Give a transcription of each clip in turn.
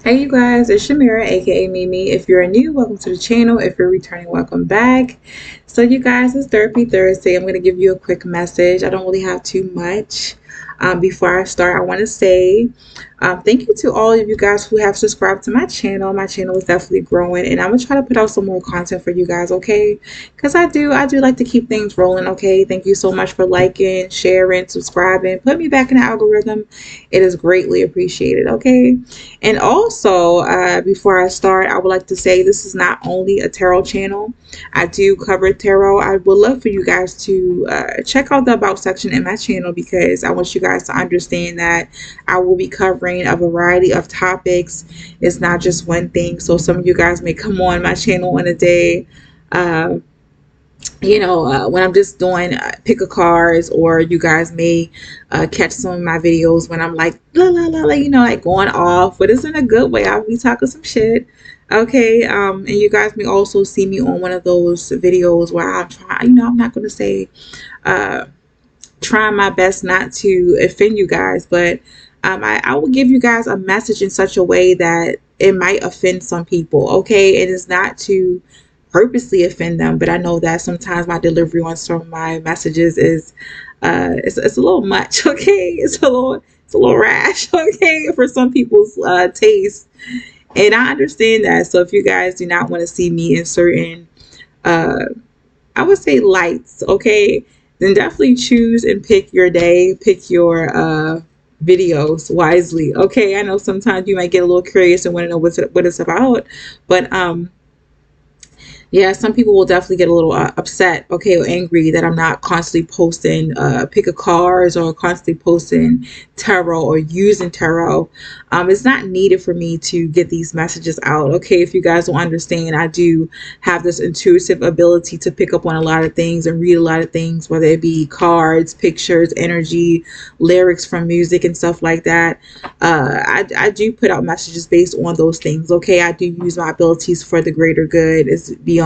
Hey you guys, it's Shamira, aka Mimi. If you're new, welcome to the channel. If you're returning, welcome back. So you guys, it's Therapy Thursday. I'm going to give you a quick message. I don't really have too much. Before I start, I want to say thank you to all of you guys who have subscribed to my channel. My channel is definitely growing, and I'm gonna try to put out some more content for you guys, okay? Because I do like to keep things rolling, okay? Thank you so much for liking, sharing, subscribing. Put me back in the algorithm. It is greatly appreciated, okay? And also, before I start, I would like to say this is not only a tarot channel. I do cover tarot. I would love for you guys to check out the about section in my channel because I want you guys to understand that I will be covering a variety of topics. It's not just one thing. So some of you guys may come on my channel in a day. Uh, when I'm just doing pick a cards, or you guys may catch some of my videos when I'm like, la la la, like going off, but it's in a good way. I'll be talking some shit. Okay. And you guys may also see me on one of those videos where I'm trying, I'm not going to say, trying my best not to offend you guys, but I will give you guys a message in such a way that it might offend some people. Okay. It is not to purposely offend them, but I know that sometimes my delivery on some of my messages is it's a little much. Okay. It's a little rash. Okay, for some people's taste, and I understand that. So if you guys do not want to see me in certain uh I would say lights, okay, then definitely choose and pick your day, pick your videos wisely. Okay, I know sometimes you might get a little curious and want to know what it's about, but yeah, some people will definitely get a little upset, okay, or angry that I'm not constantly posting pick a cards or constantly posting tarot or using tarot. It's not needed for me to get these messages out, okay? If you guys don't understand, I do have this intuitive ability to pick up on a lot of things and read a lot of things, whether it be cards, pictures, energy, lyrics from music and stuff like that. I do put out messages based on those things, okay? I do use my abilities for the greater good. It's beyond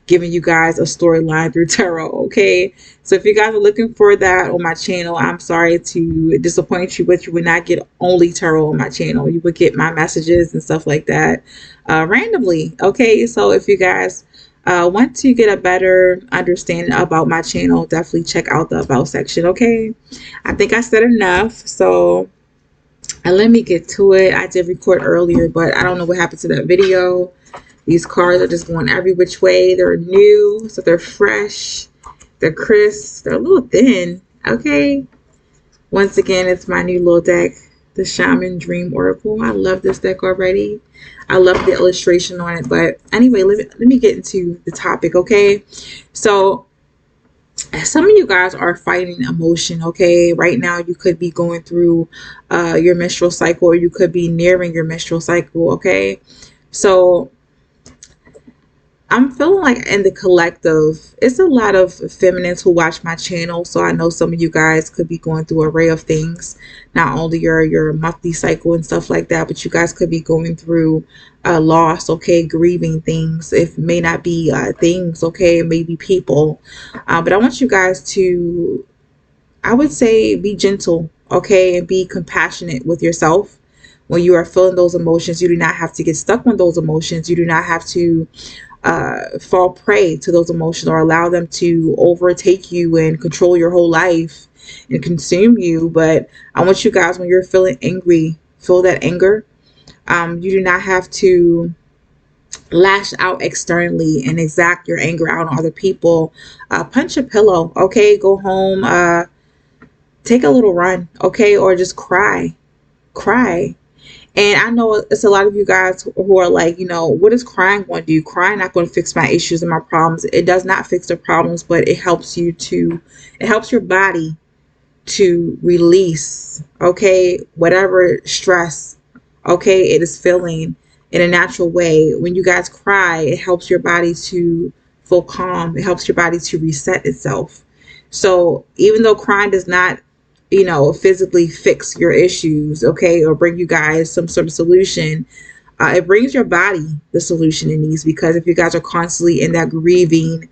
giving you guys a storyline through tarot, okay? So if you guys are looking for that on my channel, I'm sorry to disappoint you, but you would not get only tarot on my channel. You would get my messages and stuff like that randomly, okay? So if you guys want to get a better understanding about my channel, definitely check out the about section, okay? I think I said enough, so let me get to it. I did record earlier, but I don't know what happened to that video. These cards are just going every which way. They're new, so they're fresh. They're crisp. They're a little thin. Okay. Once again, it's my new little deck, the Shaman Dream Oracle. I love this deck already. I love the illustration on it. But anyway, let me get into the topic, okay? So some of you guys are fighting emotion, okay? Right now, you could be going through your menstrual cycle, or you could be nearing your menstrual cycle, okay? So I'm feeling like in the collective, it's a lot of feminines who watch my channel. So I know some of you guys could be going through an array of things, not only your monthly cycle and stuff like that, but you guys could be going through loss, okay, grieving things. It may not be things, okay, it may be people. But I want you guys to, I would say, be gentle, okay, and be compassionate with yourself. When you are feeling those emotions, you do not have to get stuck on those emotions. You do not have to fall prey to those emotions or allow them to overtake you and control your whole life and consume you. But I want you guys, when you're feeling angry, feel that anger. You do not have to lash out externally and exact your anger out on other people. Punch a pillow, okay? Go home, take a little run, okay? Or just cry. And I know it's a lot of you guys who are like, what is crying going to do? Crying not going to fix my issues and my problems. It does not fix the problems, but it helps it helps your body to release, okay, whatever stress, okay, it is feeling in a natural way. When you guys cry, it helps your body to feel calm. It helps your body to reset itself. So even though crying does not physically fix your issues, okay, or bring you guys some sort of solution, it brings your body the solution it needs. Because if you guys are constantly in that grieving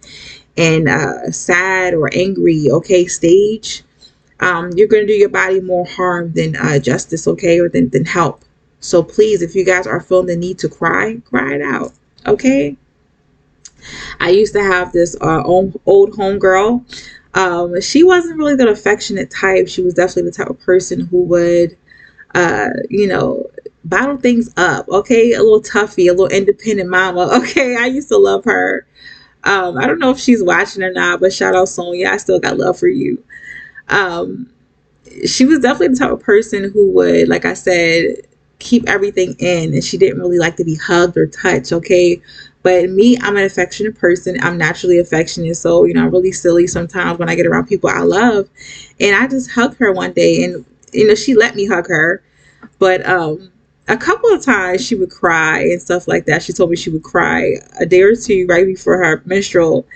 and sad or angry, okay, stage, you're going to do your body more harm than justice, okay, or than help. So please, if you guys are feeling the need to cry, cry it out. Okay. I used to have this old homegirl. She wasn't really the affectionate type. She was definitely the type of person who would, you know, bottle things up. Okay, a little toughie, a little independent mama. Okay, I used to love her. I don't know if she's watching or not, but shout out Sonia. I still got love for you. Um, she was definitely the type of person who would, like I said, keep everything in, and she didn't really like to be hugged or touched. Okay, but me, I'm an affectionate person. I'm naturally affectionate, so you know I'm really silly sometimes when I get around people I love, and I just hugged her one day, and you know she let me hug her, but a couple of times she would cry and stuff like that. She told me she would cry a day or two right before her menstrual,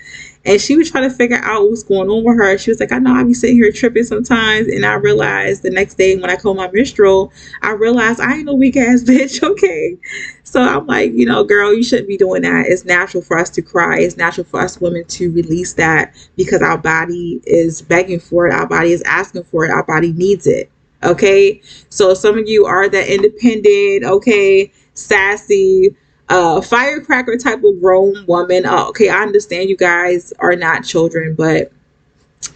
and she was trying to figure out what's going on with her. She was like, I know I be sitting here tripping sometimes. And I realized the next day when I called my menstrual, I realized I ain't no weak ass bitch. Okay. So I'm like, you know, girl, you shouldn't be doing that. It's natural for us to cry. It's natural for us women to release that because our body is begging for it. Our body is asking for it. Our body needs it. Okay. So some of you are that independent, okay, sassy, firecracker type of grown woman. Okay, I understand you guys are not children, but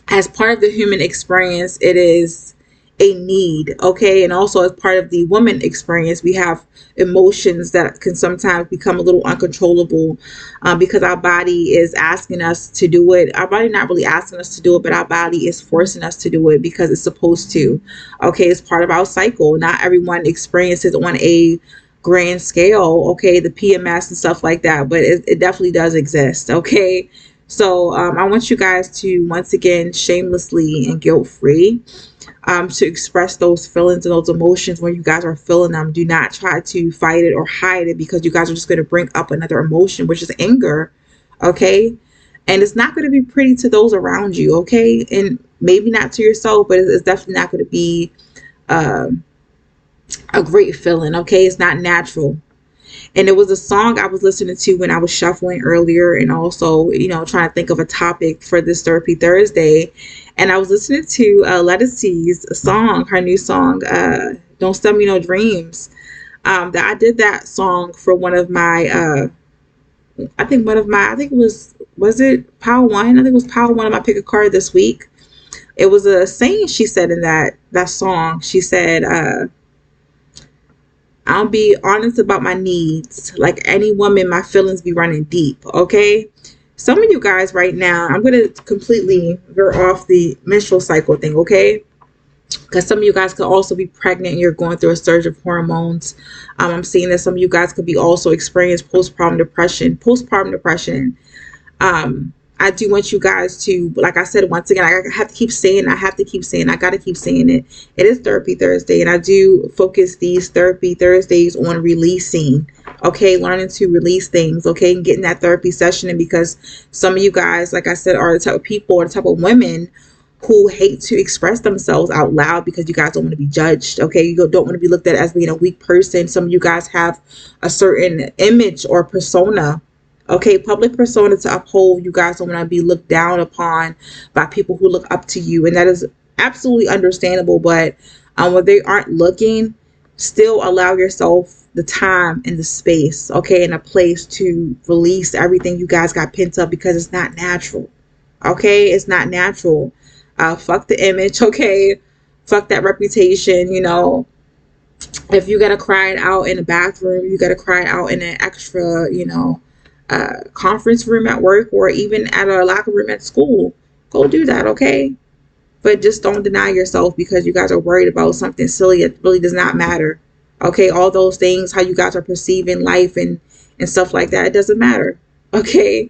as part of the human experience, it is a need. Okay, and also as part of the woman experience, we have emotions that can sometimes become a little uncontrollable because our body is asking us to do it. Our body not really asking us to do it, but our body is forcing us to do it because it's supposed to. Okay, it's part of our cycle. Not everyone experiences on a grand scale, okay, the PMS and stuff like that, but it definitely does exist. Okay, so I want you guys to once again shamelessly and guilt free to express those feelings and those emotions when you guys are feeling them. Do not try to fight it or hide it because you guys are just going to bring up another emotion, which is anger. Okay, and it's not going to be pretty to those around you. Okay, and maybe not to yourself, but it's definitely not going to be a great feeling. Okay, it's not natural. And it was a song I was listening to when I was shuffling earlier, and also, you know, trying to think of a topic for this Therapy Thursday. And I was listening to Lettuce's song, her new song, "Don't Sell Me No Dreams." That I did that song for one of my, I think was it Power One? I think it was Power One of my pick a card this week. It was a saying she said in that song. She said, I'll be honest about my needs. Like any woman, my feelings be running deep. Okay. Some of you guys right now, I'm going to completely veer off the menstrual cycle thing. Okay. Because some of you guys could also be pregnant and you're going through a surge of hormones. I'm seeing that some of you guys could be also experience postpartum depression. I do want you guys to, like I said, once again, I have to keep saying, I got to keep saying it. It is Therapy Thursday, and I do focus these Therapy Thursdays on releasing, okay, learning to release things, okay, and getting that therapy session in, because some of you guys, like I said, are the type of people or the type of women who hate to express themselves out loud because you guys don't want to be judged, okay? You don't want to be looked at as being a weak person. Some of you guys have a certain image or persona, okay, public persona to uphold. You guys don't want to be looked down upon by people who look up to you, and that is absolutely understandable. But when they aren't looking, still allow yourself the time and the space, okay, and a place to release everything you guys got pent up, because it's not natural, okay? It's not natural. Fuck the image, okay? Fuck that reputation, you know. If you gotta cry it out in the bathroom, you gotta cry it out in an extra, you know, conference room at work, or even at a locker room at school, go do that, okay? But just don't deny yourself because you guys are worried about something silly that really does not matter, okay? All those things, how you guys are perceiving life and stuff like that, it doesn't matter, okay?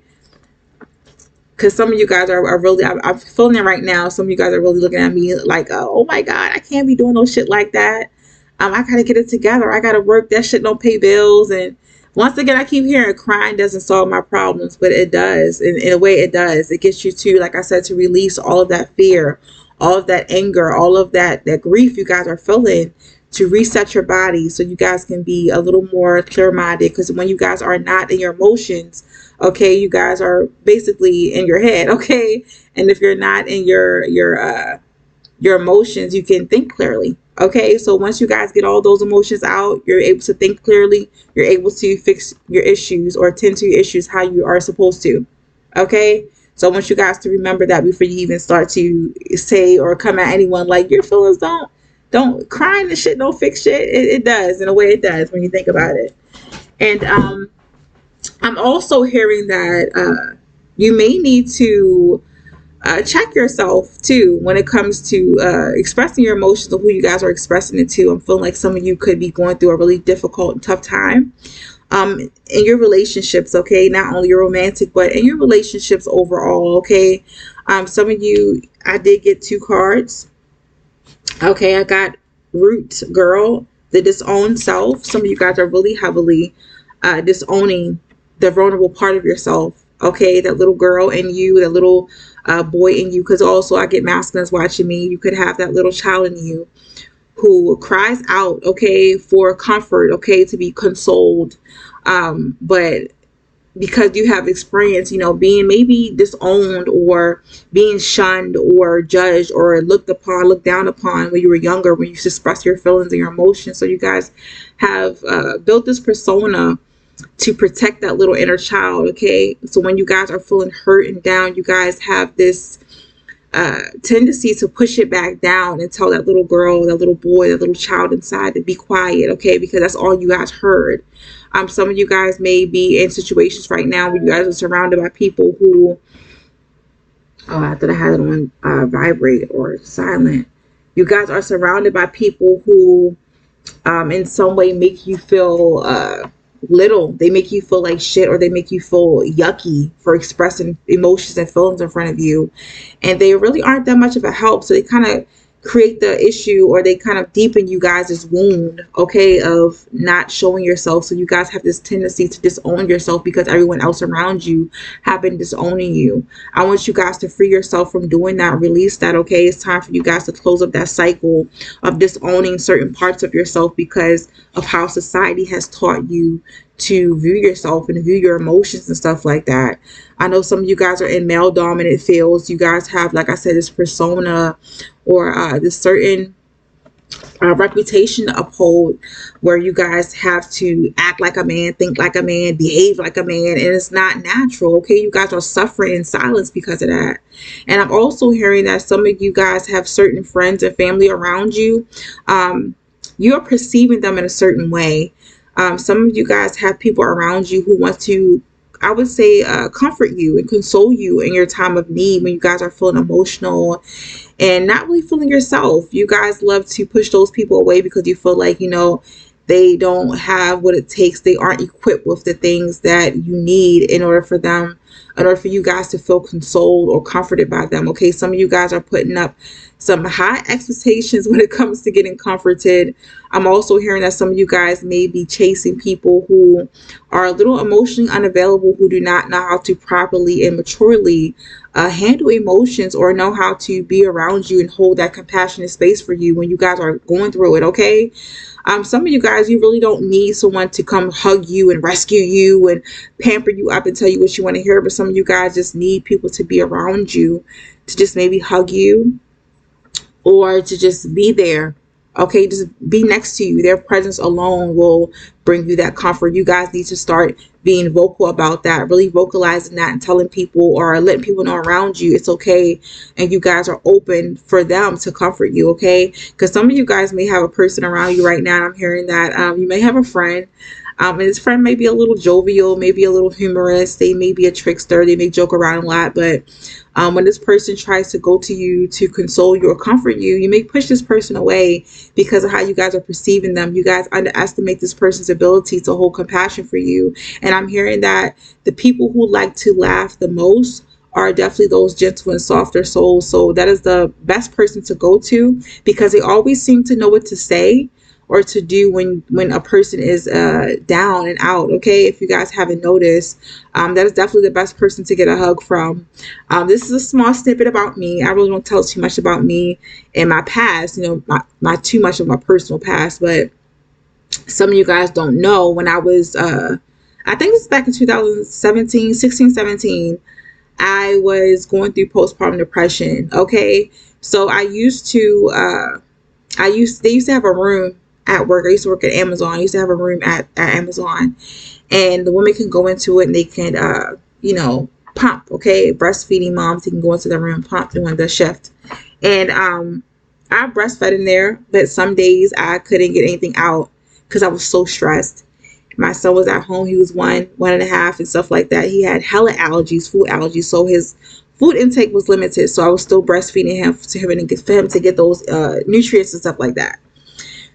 Because some of you guys are really, I'm feeling it right now. Some of you guys are really looking at me like, oh my God, I can't be doing no shit like that. I gotta get it together. I gotta work. That shit don't pay bills. And once again, I keep hearing crying doesn't solve my problems, but it does. In a way, it does. It gets you to, like I said, to release all of that fear, all of that anger, all of that grief you guys are feeling, to reset your body so you guys can be a little more clear-minded. Because when you guys are not in your emotions, okay, you guys are basically in your head, okay? And if you're not in your your emotions, you can think clearly. Okay, so once you guys get all those emotions out, you're able to think clearly. You're able to fix your issues or tend to your issues how you are supposed to. Okay, so I want you guys to remember that before you even start to say or come at anyone like your feelings don't crying and shit don't fix shit. It does in a way, it does when you think about it. And I'm also hearing that you may need to check yourself too when it comes to expressing your emotions or who you guys are expressing it to. I'm feeling like some of you could be going through a really difficult and tough time in your relationships, okay? Not only your romantic, but in your relationships overall, okay? Some of you, I did get 2 cards. Okay, I got root girl, the disowned self. Some of you guys are really heavily disowning the vulnerable part of yourself. Okay, that little girl in you, that little boy in you. Because also I get masculines watching me. You could have that little child in you who cries out, okay, for comfort, okay, to be consoled. But because you have experience, being maybe disowned or being shunned or judged or looked upon, looked down upon when you were younger, when you express your feelings and your emotions. So you guys have built this persona to protect that little inner child, okay? So when you guys are feeling hurt and down, you guys have this tendency to push it back down and tell that little girl, that little boy, that little child inside to be quiet, okay? Because that's all you guys heard. Some of you guys may be in situations right now where you guys are surrounded by people who, I thought I had it on vibrate or silent. You guys are surrounded by people who in some way make you feel little. They make you feel like shit, or they make you feel yucky for expressing emotions and feelings in front of you. And they really aren't that much of a help. So they kind of create the issue, or they kind of deepen you guys' wound, okay, of not showing yourself. So you guys have this tendency to disown yourself because everyone else around you have been disowning you. I want you guys to free yourself from doing that, release that, okay? It's time for you guys to close up that cycle of disowning certain parts of yourself because of how society has taught you to view yourself and view your emotions and stuff like that. I know some of you guys are in male dominant fields. You guys have, like I said, this persona or this certain reputation to uphold where you guys have to act like a man, think like a man, behave like a man, and it's not natural, okay? You guys are suffering in silence because of that. And I'm also hearing that some of you guys have certain friends and family around you. You're perceiving them in a certain way. Some of you guys have people around you who want to, I would say, comfort you and console you in your time of need when you guys are feeling emotional and not really feeling yourself. You guys love to push those people away because you feel like, they don't have what it takes. They aren't equipped with the things that you need in order for you guys to feel consoled or comforted by them. Okay, some of you guys are putting up some high expectations when it comes to getting comforted. I'm also hearing that some of you guys may be chasing people who are a little emotionally unavailable, who do not know how to properly and maturely handle emotions or know how to be around you and hold that compassionate space for you when you guys are going through it, okay? Some of you guys, you really don't need someone to come hug you and rescue you and pamper you up and tell you what you want to hear. But some of you guys just need people to be around you, to just maybe hug you or to just be there. Okay, just be next to you. Their presence alone will bring you that comfort. You guys need to start being vocal about that, really vocalizing that and telling people or letting people know around you it's okay. And you guys are open for them to comfort you, okay? Because some of you guys may have a person around you right now. I'm hearing that you may have a friend. And this friend may be a little jovial, maybe a little humorous. They may be a trickster. They may joke around a lot. But when this person tries to go to you to console you or comfort you, you may push this person away because of how you guys are perceiving them. You guys underestimate this person's ability to hold compassion for you. And I'm hearing that the people who like to laugh the most are definitely those gentle and softer souls. So that is the best person to go to because they always seem to know what to say or to do when a person is down and out, okay? If you guys haven't noticed, that is definitely the best person to get a hug from. This is a small snippet about me. I really don't tell too much about me and my past, not too much of my personal past, but some of you guys don't know when I was, I think it's back in 2017, 16, 17, I was going through postpartum depression, okay? So they used to have a room at work. I used to work at Amazon. I used to have a room at Amazon, and the women can go into it and they can, pump. Okay, breastfeeding moms, they can go into the room, pump during the shift. And I breastfed in there, but some days I couldn't get anything out because I was so stressed. My son was at home. He was 1.5, and stuff like that. He had hella allergies, food allergies. So his food intake was limited. So I was still breastfeeding him for him to get those nutrients and stuff like that.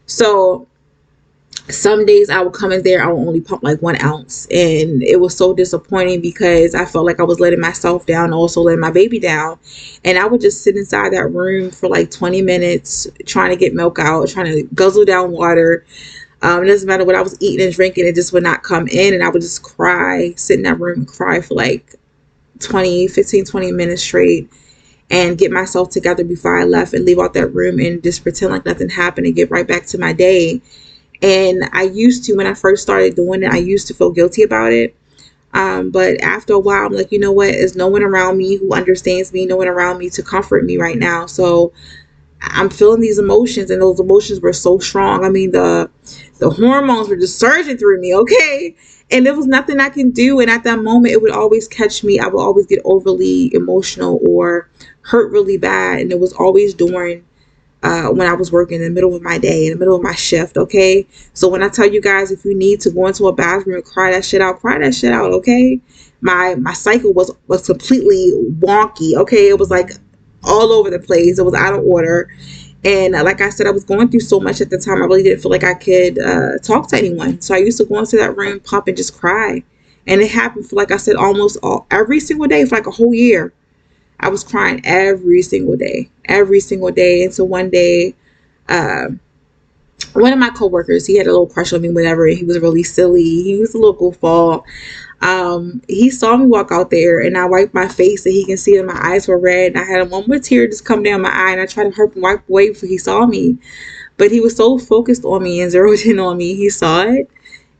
So some days I would come in there, I would only pump like 1 ounce. And it was so disappointing because I felt like I was letting myself down, also letting my baby down. And I would just sit inside that room for like 20 minutes trying to get milk out, trying to guzzle down water. It doesn't matter what I was eating and drinking, it just would not come in. And I would just cry, sit in that room and cry for like 20 minutes straight, and get myself together before I left and leave out that room and just pretend like nothing happened and get right back to my day. And I used to, when I first started doing it, I used to feel guilty about it. But after a while, I'm like, you know what? There's no one around me who understands me, no one around me to comfort me right now. So I'm feeling these emotions, and those emotions were so strong. I mean, the hormones were just surging through me, okay? And there was nothing I can do. And at that moment, it would always catch me. I would always get overly emotional or hurt really bad. And it was always during when I was working in the middle of my day, in the middle of my shift, okay? So when I tell you guys, if you need to go into a bathroom and cry that shit out, okay? My cycle was completely wonky, okay? It was like all over the place. It was out of order. And like I said, I was going through so much at the time. I really didn't feel like I could talk to anyone. So I used to go into that room, pump, and just cry. And it happened for, like I said, almost every single day for like a whole year. I was crying every single day. And so one day, one of my coworkers, he had a little crush on me, whatever. And he was really silly. He was a little goofball. He saw me walk out there, and I wiped my face, and he can see that my eyes were red, and I had one more tear just come down my eye, and I tried to hurry and wipe away before he saw me. But he was so focused on me and zeroed in on me. He saw it,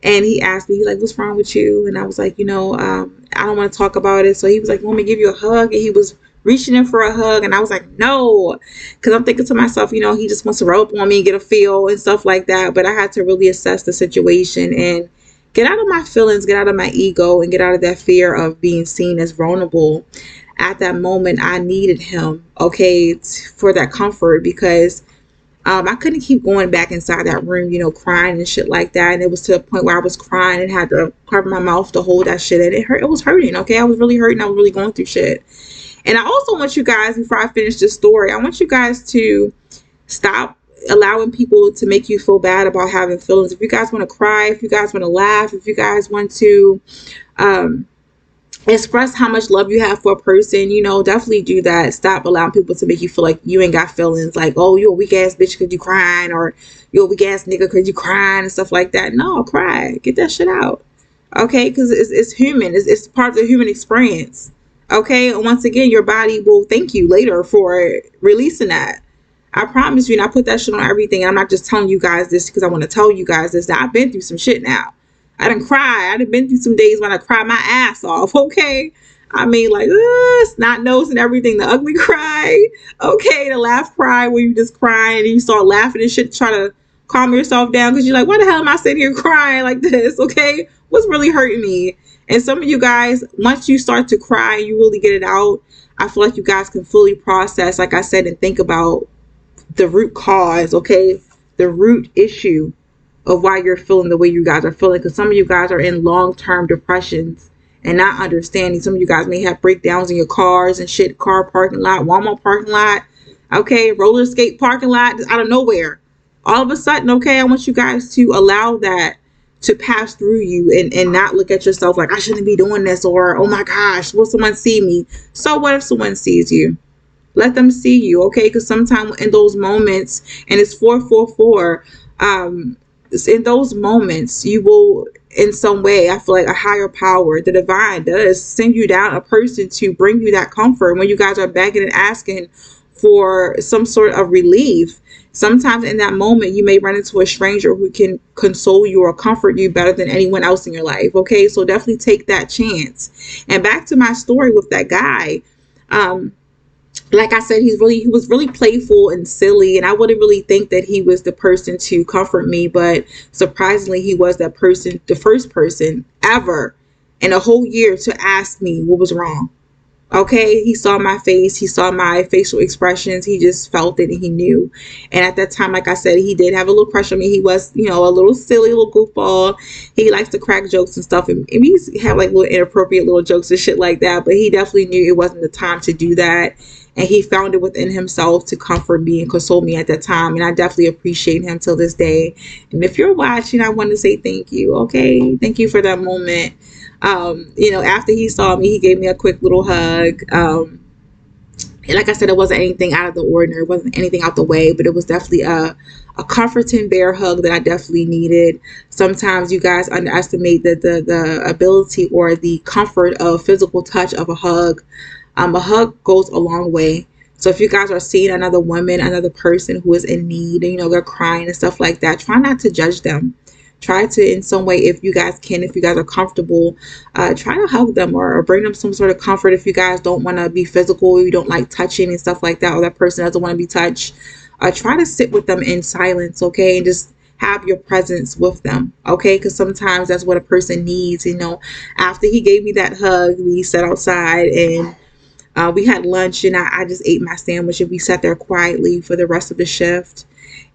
and he asked me, like, what's wrong with you? And I was like, I don't want to talk about it. So he was like, want me to give you a hug? And he was reaching in for a hug, and I was like, no, because I'm thinking to myself, he just wants to rub up on me and get a feel and stuff like that. But I had to really assess the situation and get out of my feelings, get out of my ego, and get out of that fear of being seen as vulnerable. At that moment, I needed him, okay, for that comfort, because I couldn't keep going back inside that room, crying and shit like that. And it was to a point where I was crying and had to cover my mouth to hold that shit in. It hurt. It was hurting, okay? I was really hurting. I was really going through shit. And I also want you guys, before I finish this story, I want you guys to stop allowing people to make you feel bad about having feelings. If you guys want to cry, if you guys want to laugh, if you guys want to express how much love you have for a person, definitely do that. Stop allowing people to make you feel like you ain't got feelings, like, oh, you a weak ass bitch because you crying, or you a weak ass nigga because you crying and stuff like that. No, cry, get that shit out, okay? Because it's human. It's part of the human experience, okay? And once again, your body will thank you later for releasing that. I promise you, and I put that shit on everything. And I'm not just telling you guys this because I want to tell you guys this, that I've been through some shit now. I done cry. I done been through some days when I cried my ass off, okay? I mean, like, snot nose and everything. The ugly cry, okay? The laugh cry where you just crying and you start laughing and shit, try to calm yourself down because you're like, why the hell am I sitting here crying like this, okay? What's really hurting me? And some of you guys, once you start to cry and you really get it out, I feel like you guys can fully process, like I said, and think about the root cause, okay? The root issue of why you're feeling the way you guys are feeling. Because some of you guys are in long-term depressions and not understanding. Some of you guys may have breakdowns in your cars and shit, car parking lot, Walmart parking lot, okay, roller skate parking lot, out of nowhere. All of a sudden, okay, I want you guys to allow that to pass through you and not look at yourself like, I shouldn't be doing this, or, oh my gosh, will someone see me? So what if someone sees you? Let them see you, okay? Because sometimes in those moments, and it's 444, in those moments, you will, in some way, I feel like a higher power, the divine, does send you down a person to bring you that comfort when you guys are begging and asking for some sort of relief. Sometimes in that moment, you may run into a stranger who can console you or comfort you better than anyone else in your life, okay? So definitely take that chance. And back to my story with that guy, like I said, he was really playful and silly, and I wouldn't really think that he was the person to comfort me, but surprisingly, he was that person, the first person ever in a whole year to ask me what was wrong. Okay, he saw my face, he saw my facial expressions, he just felt it and he knew. And at that time, like I said, he did have a little crush on me. He was, you know, a little silly little goofball. He likes to crack jokes and stuff, and he's have like little inappropriate little jokes and shit like that, but he definitely knew it wasn't the time to do that. And he found it within himself to comfort me and console me at that time, and I definitely appreciate him till this day. And if you're watching, I want to say thank you. Okay, thank you for that moment. You know, after he saw me, he gave me a quick little hug. And like I said, it wasn't anything out of the ordinary. It wasn't anything out the way, but it was definitely a comforting bear hug that I definitely needed. Sometimes you guys underestimate the ability or the comfort of physical touch of a hug. A hug goes a long way. So if you guys are seeing another woman, another person who is in need, and, you know, they're crying and stuff like that, try not to judge them. Try to, in some way, if you guys can, if you guys are comfortable, try to hug them, or bring them some sort of comfort. If you guys don't want to be physical, you don't like touching and stuff like that, or that person doesn't want to be touched, try to sit with them in silence, okay? And just have your presence with them, okay? Because sometimes that's what a person needs. You know, after he gave me that hug, we sat outside and we had lunch, and I just ate my sandwich, and we sat there quietly for the rest of the shift.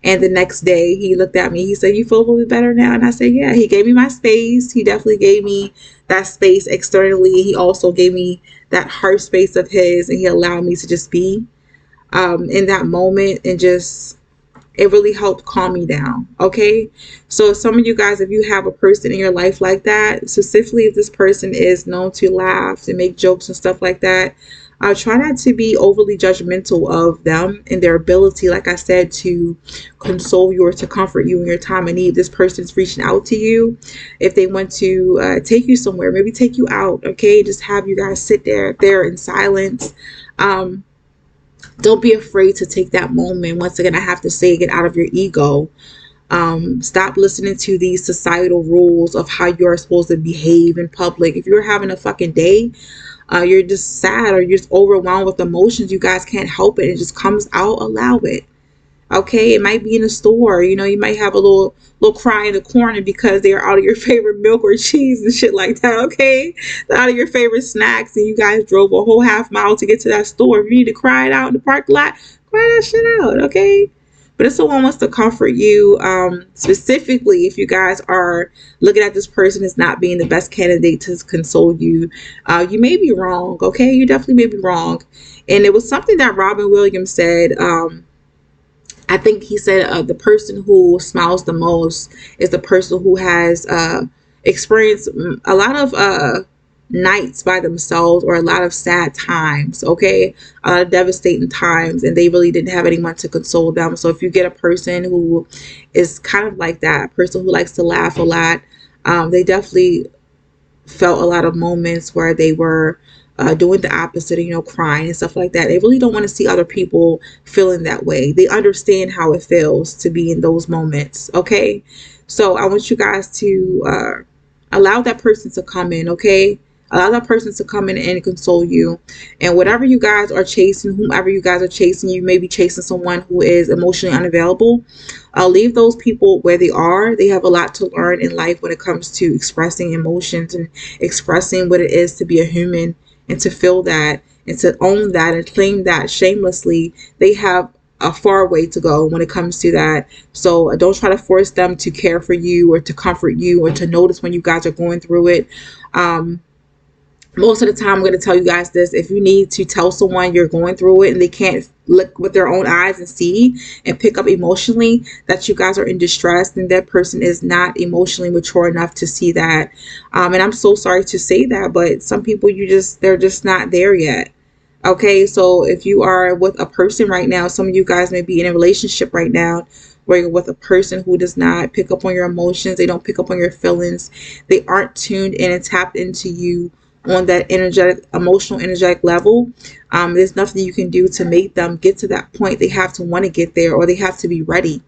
And the next day he looked at me, he said, "You feel a little bit better now?" And I said, "Yeah." He gave me my space. He definitely gave me that space externally. He also gave me that heart space of his, and he allowed me to just be in that moment, and just, it really helped calm me down. Okay, so some of you guys, if you have a person in your life like that, specifically if this person is known to laugh and make jokes and stuff like that, try not to be overly judgmental of them and their ability, like I said, to console you or to comfort you in your time of need. This person's reaching out to you. If they want to take you somewhere, maybe take you out, okay, just have you guys sit there in silence. Don't be afraid to take that moment. Once again, I have to say, get out of your ego. Stop listening to these societal rules of how you're supposed to behave in public. If you're having a fucking day, you're just sad, or you're just overwhelmed with emotions, you guys can't help it. It just comes out. Allow it. Okay, it might be in a store. You know, you might have a little cry in the corner because they're out of your favorite milk or cheese and shit like that. Okay, they're out of your favorite snacks, and you guys drove a whole half mile to get to that store. If you need to cry it out in the parking lot, cry that shit out. Okay. But if someone wants to comfort you, specifically if you guys are looking at this person as not being the best candidate to console you, you may be wrong. Okay, you definitely may be wrong. And it was something that Robin Williams said. I think he said the person who smiles the most is the person who has experienced a lot of nights by themselves, or a lot of sad times, okay, a lot of devastating times, and they really didn't have anyone to console them. So if you get a person who is kind of like that, a person who likes to laugh a lot, they definitely felt a lot of moments where they were doing the opposite, you know, crying and stuff like that. They really don't want to see other people feeling that way. They understand how it feels to be in those moments, okay? So I want you guys to allow that person to come in, okay? Allow that person to come in and console you. And whatever you guys are chasing, whomever you guys are chasing, you may be chasing someone who is emotionally unavailable. Leave those people where they are. They have a lot to learn in life when it comes to expressing emotions and expressing what it is to be a human, and to feel that, and to own that and claim that shamelessly. They have a far way to go when it comes to that. So don't try to force them to care for you, or to comfort you, or to notice when you guys are going through it. Most of the time, I'm going to tell you guys this: if you need to tell someone you're going through it and they can't look with their own eyes and see and pick up emotionally that you guys are in distress, then that person is not emotionally mature enough to see that. And I'm so sorry to say that, but some people, they're just not there yet. Okay, so if you are with a person right now, some of you guys may be in a relationship right now where you're with a person who does not pick up on your emotions, they don't pick up on your feelings, they aren't tuned in and tapped into you on that emotional energetic level. There's nothing you can do to make them get to that point. They have to want to get there, or they have to be ready.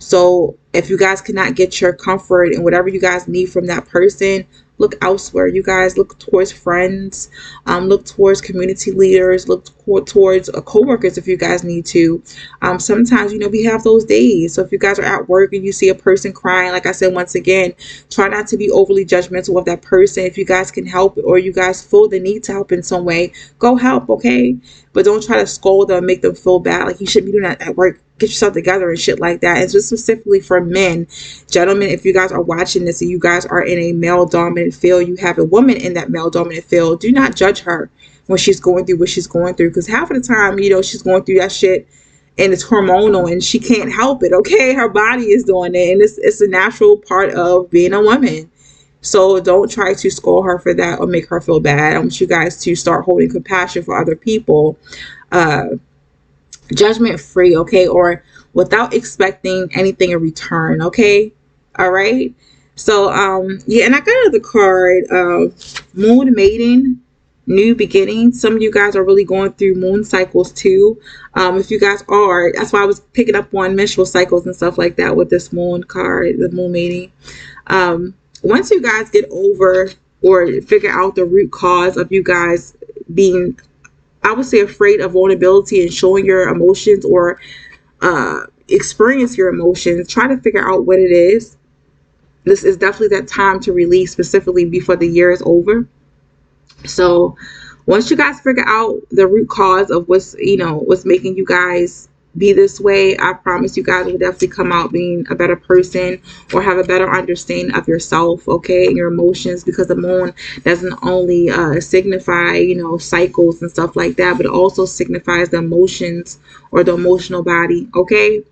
So if you guys cannot get your comfort and whatever you guys need from that person, look elsewhere. You guys look towards friends, look towards community leaders, look towards co-workers if you guys need to. Sometimes, we have those days. So if you guys are at work and you see a person crying, like I said, once again, try not to be overly judgmental of that person. If you guys can help or you guys feel the need to help in some way, go help, okay? But don't try to scold them, make them feel bad. Like, you shouldn't be doing that at work. Get yourself together and shit like that. And just specifically for men, gentlemen, if you guys are watching this and you guys are in a male dominant field, you have a woman in that male dominant field, do not judge her when she's going through what she's going through, because half of the time, she's going through that shit and it's hormonal and she can't help it, okay? Her body is doing it, and it's a natural part of being a woman. So don't try to scold her for that or make her feel bad. I want you guys to start holding compassion for other people, judgment free, okay? Or without expecting anything in return, okay? All right. So yeah, and I got another card, Moon Maiden, New Beginning. Some of you guys are really going through moon cycles too. If you guys are, that's why I was picking up on menstrual cycles and stuff like that with this moon card, the Moon Maiden. Once you guys get over or figure out the root cause of you guys being, I would say, afraid of vulnerability and showing your emotions or experience your emotions, try to figure out what it is. This is definitely that time to release, specifically before the year is over. So once you guys figure out the root cause of what's making you guys be this way, I promise you guys will definitely come out being a better person or have a better understanding of yourself, okay, and your emotions, because the moon doesn't only signify, cycles and stuff like that, but it also signifies the emotions or the emotional body, okay?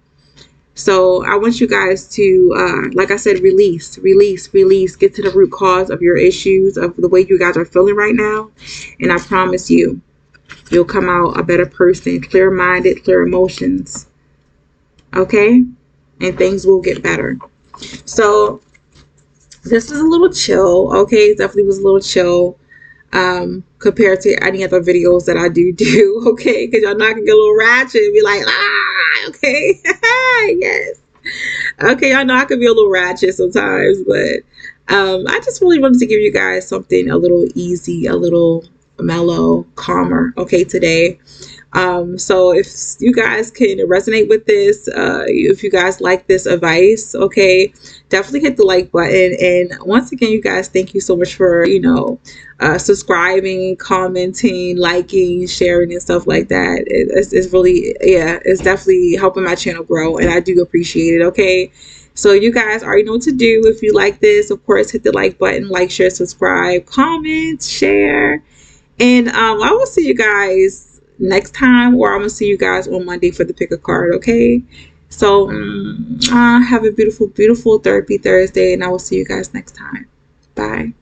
So I want you guys to, like I said, release, get to the root cause of your issues, of the way you guys are feeling right now, and I promise you, you'll come out a better person, clear-minded, clear emotions, okay? And things will get better. So this is a little chill, okay? It definitely was a little chill compared to any other videos that I do, okay? Because y'all not gonna get a little ratchet and be like, okay? Yes. Okay, y'all know I could be a little ratchet sometimes, but I just really wanted to give you guys something a little easy, a little mellow, calmer, okay, today. So if you guys can resonate with this, if you guys like this advice, okay, definitely hit the like button. And once again, you guys, thank you so much for, subscribing, commenting, liking, sharing, and stuff like that. It's really, yeah, it's definitely helping my channel grow, and I do appreciate it, okay? So you guys already know what to do. If you like this, of course, hit the like button, like, share, subscribe, comment, share. And I will see you guys next time, or I'm going to see you guys on Monday for the pick a card, okay? So have a beautiful, beautiful Therapy Thursday, and I will see you guys next time. Bye.